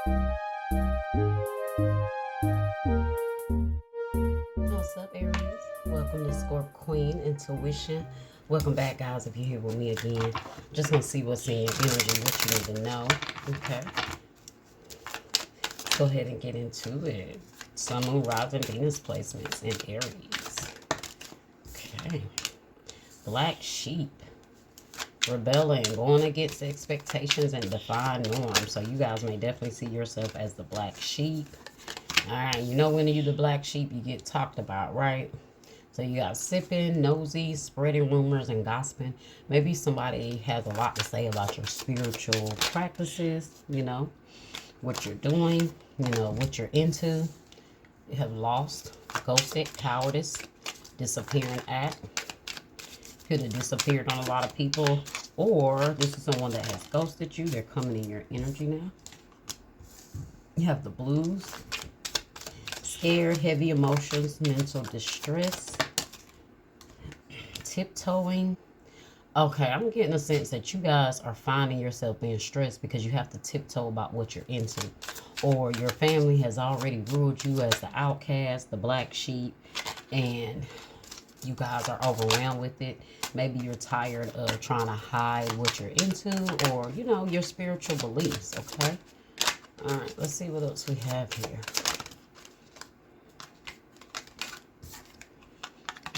What's up, Aries? Welcome to Scorp Queen Intuition. Welcome back, guys, if you're here with me again. Just gonna see what's in your energy, what you need to know. Okay. Go ahead and get into it. Sun, Moon, Rising, Venus placements in Aries. Okay. Black Sheep. Rebelling, going against expectations and defying norms. So you guys may definitely see yourself as the black sheep. Alright, you know when you're the black sheep, you get talked about, right? So you got sipping, nosy, spreading rumors and gossiping. Maybe somebody has a lot to say about your spiritual practices, you know, what you're doing, you know, what you're into. You have lost, ghosted, cowardice, disappearing act. Could have disappeared on a lot of people. Or this is someone that has ghosted you. They're coming in your energy now. You have the blues. Scared, heavy emotions, mental distress, tiptoeing. Okay, I'm getting a sense that you guys are finding yourself being stressed because you have to tiptoe about what you're into. Or your family has already ruled you as the outcast, the black sheep, and you guys are overwhelmed with it. Maybe you're tired of trying to hide what you're into or, you know, your spiritual beliefs, okay? All right, let's see what else we have here.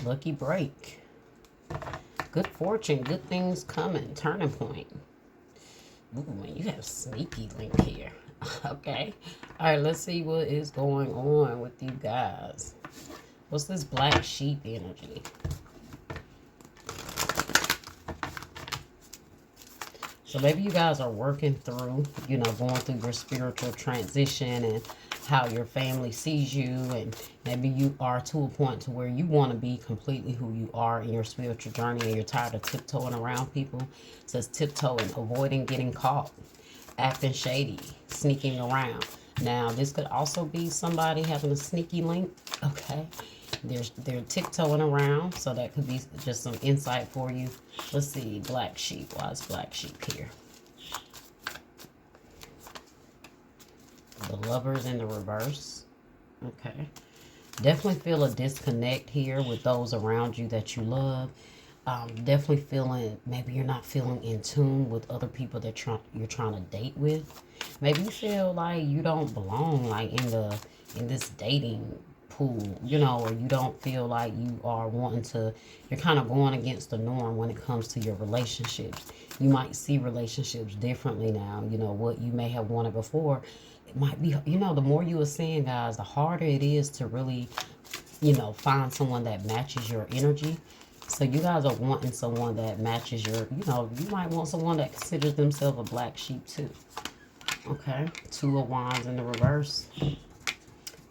Lucky break. Good fortune. Good things coming. Turning point. Ooh, man, you have sneaky link here. Okay. All right, let's see what is going on with you guys. What's this black sheep energy? So maybe you guys are working through, you know, going through your spiritual transition and how your family sees you, and maybe you are to a point to where you want to be completely who you are in your spiritual journey and you're tired of tiptoeing around people. It says tiptoeing, avoiding getting caught, acting shady, sneaking around. Now, this could also be somebody having a sneaky link, okay? They're tiptoeing around, so that could be just some insight for you. Let's see, black sheep. Why is black sheep here? The lovers in the reverse. Okay. Definitely feel a disconnect here with those around you that you love. Definitely feeling, maybe you're not feeling in tune with other people that you're trying to date with. Maybe you feel like you don't belong like in this dating pool, you know, or you don't feel like you are wanting to, you're kind of going against the norm when it comes to your relationships. You might see relationships differently now, you know, what you may have wanted before. It might be, you know, the more you are seeing, guys, the harder it is to really, you know, find someone that matches your energy. So you guys are wanting someone that matches your, you know, you might want someone that considers themselves a black sheep too. Okay. Two of Wands in the reverse.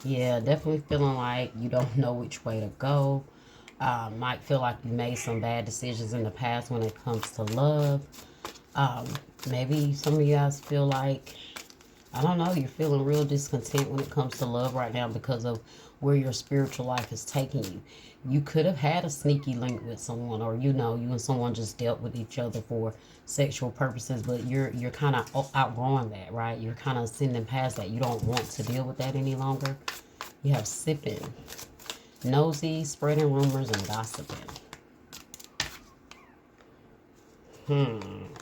Yeah, definitely feeling like you don't know which way to go. Might feel like you made some bad decisions in the past when it comes to love. Maybe some of you guys feel like, I don't know, you're feeling real discontent when it comes to love right now because of where your spiritual life is taking you. You could have had a sneaky link with someone, or you know, you and someone just dealt with each other for sexual purposes, but you're kind of outgrowing that, right? You're kind of ascending past that. You don't want to deal with that any longer. You have sipping, nosy, spreading rumors and gossiping.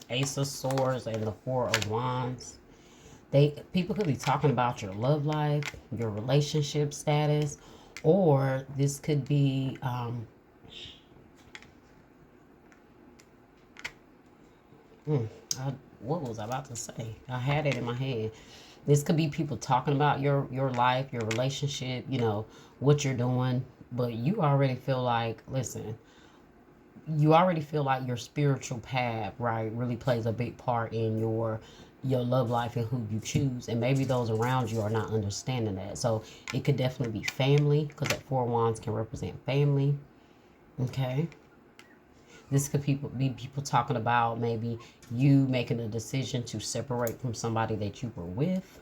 Ace of Swords and the Four of Wands. People could be talking about your love life, your relationship status, or this could be what was I about to say? I had it in my head. This could be people talking about your life, your relationship, you know, what you're doing, but you already feel like, listen, you already feel like your spiritual path, right, really plays a big part in your love life and who you choose, and maybe those around you are not understanding that. So it could definitely be family, because that Four of Wands can represent family. Okay. This could be people talking about maybe you making a decision to separate from somebody that you were with.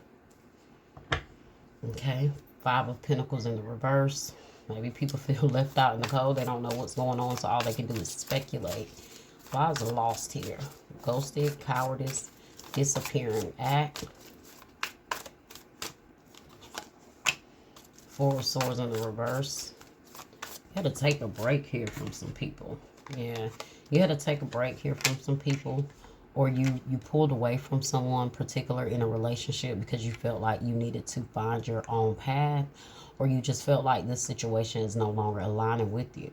Okay. Five of Pentacles in the reverse. Maybe people feel left out in the cold. They don't know what's going on, so all they can do is speculate. Why is lost here? Ghosted, cowardice, disappearing act. Four of Swords in the reverse. You had to take a break here from some people. Yeah, you had to take a break here from some people, or you pulled away from someone particular in a relationship because you felt like you needed to find your own path, or you just felt like this situation is no longer aligning with you.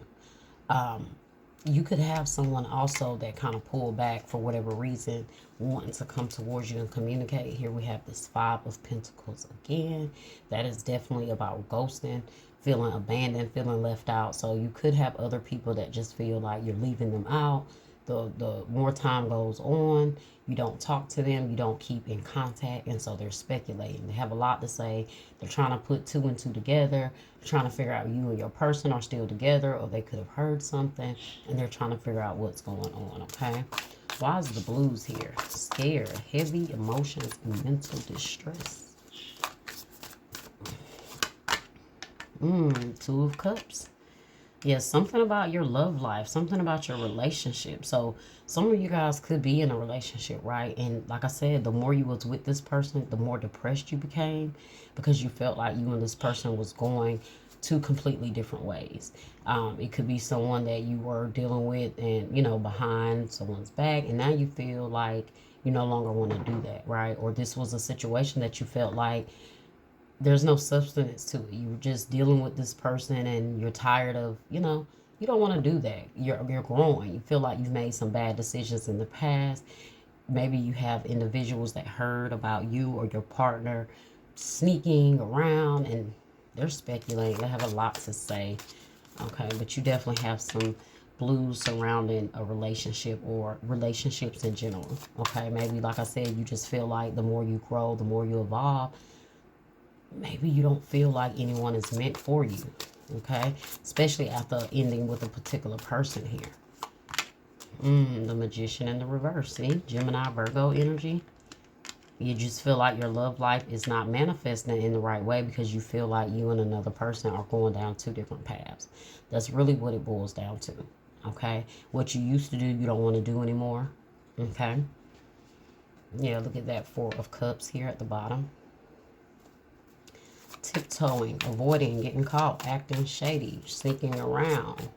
You could have someone also that kind of pull back for whatever reason, wanting to come towards you and communicate. Here we have this Five of Pentacles again. That is definitely about ghosting, feeling abandoned, feeling left out. So you could have other people that just feel like you're leaving them out. The more time goes on, you don't talk to them, you don't keep in contact, and so they're speculating. They have a lot to say. They're trying to put two and two together, trying to figure out you and your person are still together, or they could have heard something, and they're trying to figure out what's going on, okay? Why is the blues here? Scared, heavy emotions, and mental distress. Two of Cups. Yes, something about your love life, something about your relationship. So some of you guys could be in a relationship, right? And like I said, the more you was with this person, the more depressed you became because you felt like you and this person was going two completely different ways. It could be someone that you were dealing with and, you know, behind someone's back, and now you feel like you no longer want to do that, right? Or this was a situation that you felt like there's no substance to it. You're just dealing with this person and you're tired of, you know, you don't want to do that. You're growing. You feel like you've made some bad decisions in the past. Maybe you have individuals that heard about you or your partner sneaking around and they're speculating. They have a lot to say. Okay, but you definitely have some blues surrounding a relationship or relationships in general. Okay, maybe like I said, you just feel like the more you grow, the more you evolve, maybe you don't feel like anyone is meant for you, okay? Especially after ending with a particular person here. The Magician in the reverse, see? Gemini, Virgo energy. You just feel like your love life is not manifesting in the right way because you feel like you and another person are going down two different paths. That's really what it boils down to, okay? What you used to do, you don't want to do anymore, okay? Yeah, look at that Four of Cups here at the bottom. Tiptoeing, avoiding, getting caught, acting shady, sneaking around.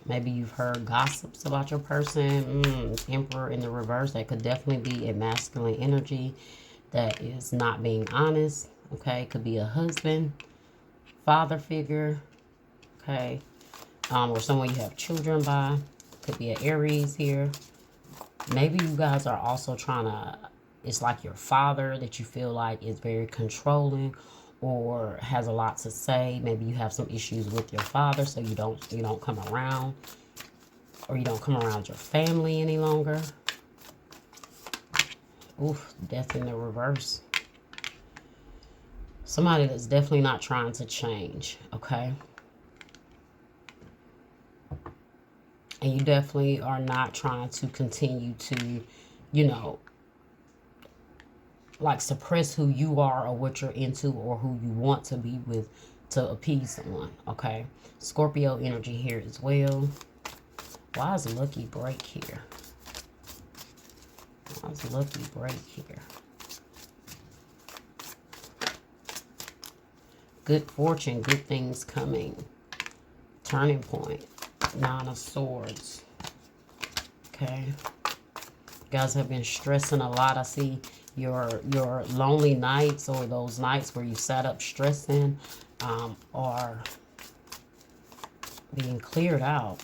Maybe you've heard gossips about your person. Emperor in the reverse. That could definitely be a masculine energy that is not being honest. Okay, could be a husband, father figure. Okay, or someone you have children by. Could be an Aries here. Maybe you guys are also trying to, it's like your father that you feel like is very controlling or has a lot to say. Maybe you have some issues with your father, so you don't come around, or you don't come around your family any longer. Oof, Death in the reverse. Somebody that's definitely not trying to change, okay? And you definitely are not trying to continue to, you know, like suppress who you are or what you're into or who you want to be with to appease someone, okay? Scorpio energy here as well. Why is lucky break here? Why is lucky break here? Good fortune, good things coming. Turning point. Nine of Swords. Okay. You guys have been stressing a lot. I see your lonely nights or those nights where you sat up stressing are being cleared out.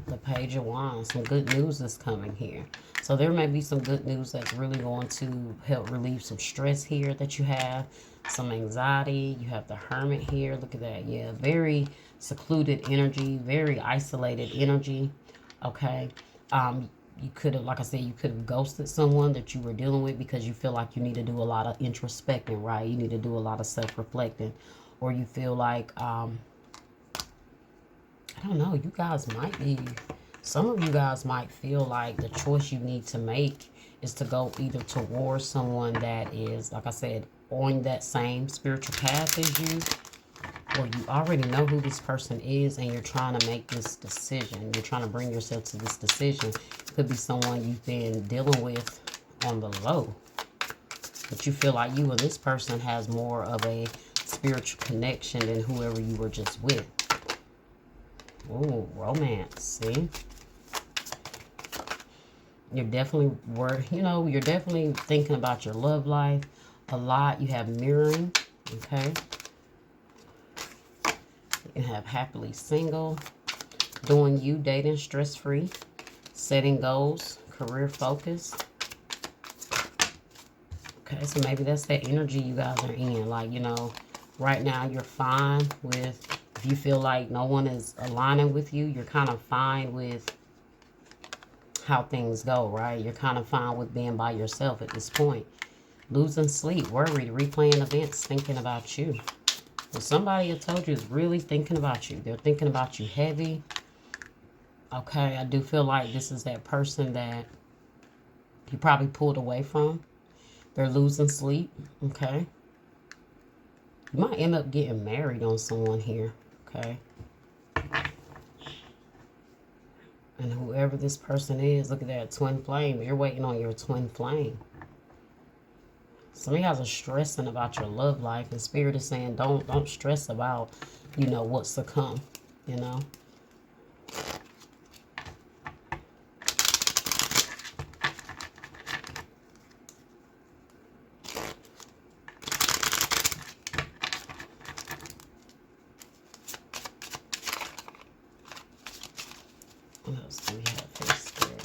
The Page of Wands. Some good news is coming here. So there may be some good news that's really going to help relieve some stress here that you have. Some anxiety. You have the Hermit here. Look at that. Yeah, very secluded energy. Very isolated energy. Okay. You could have, like I said, you could have ghosted someone that you were dealing with because you feel like you need to do a lot of introspecting, right? You need to do a lot of self-reflecting. Or you feel like, I don't know, you guys might be, some of you guys might feel like the choice you need to make is to go either towards someone that is, like I said, on that same spiritual path as you, or you already know who this person is and you're trying to make this decision. You're trying to bring yourself to this decision. It could be someone you've been dealing with on the low. But you feel like you and this person has more of a spiritual connection than whoever you were just with. Ooh, romance. See? You're definitely you're definitely thinking about your love life a lot. You have mirroring. Okay. You have happily single, doing you, dating stress-free, setting goals, career focus. Okay, so maybe that's that energy you guys are in. Like, right now you're fine with, if you feel like no one is aligning with you, you're kind of fine with how things go, right? You're kind of fine with being by yourself at this point. Losing sleep, worried, replaying events, thinking about you. Well, somebody I told you is really thinking about you. They're thinking about you heavy. Okay, I do feel like this is that person that you probably pulled away from. They're losing sleep. Okay. You might end up getting married on someone here. Okay. And whoever this person is, look at that twin flame. You're waiting on your twin flame. Some of you guys are stressing about your love life, and Spirit is saying don't stress about, what's to come, What else do we have for Spirit?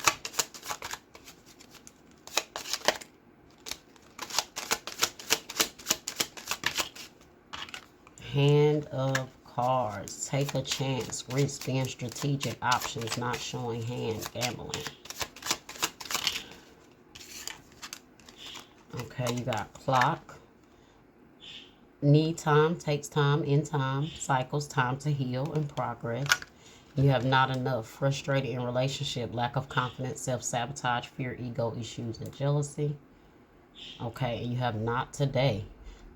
Hand of cards. Take a chance. Risk, being strategic. Options, not showing hand. Gambling. Okay, you got clock. Need time, takes time, in time, cycles, time to heal and progress. You have not enough. Frustrated in relationship, lack of confidence, self-sabotage, fear, ego issues, and jealousy. Okay, and you have not today.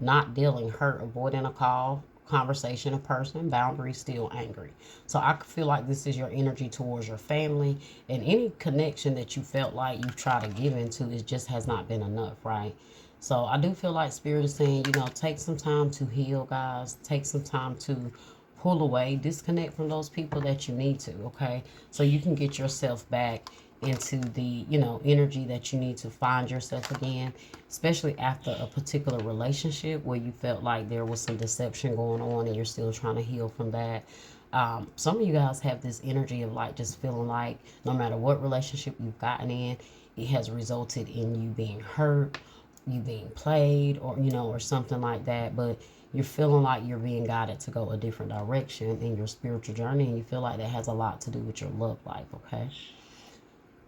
Not dealing, hurt, avoiding a call, conversation, a person, boundary, still angry. So I feel like this is your energy towards your family, and any connection that you felt like you've tried to give into, it just has not been enough, right? So I do feel like Spirit is saying, take some time to heal, guys. Take some time to pull away, disconnect from those people that you need to, okay? So you can get yourself back into the, energy that you need to find yourself again, especially after a particular relationship where you felt like there was some deception going on and you're still trying to heal from that. Some of you guys have this energy of like just feeling like no matter what relationship you've gotten in, it has resulted in you being hurt, you being played, or something like that. But you're feeling like you're being guided to go a different direction in your spiritual journey, and you feel like that has a lot to do with your love life, okay?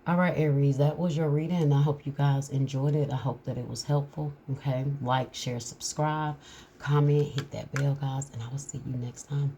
All right, Aries, that was your reading, and I hope you guys enjoyed it. I hope that it was helpful, okay? Like, share, subscribe, comment, hit that bell, guys, and I will see you next time.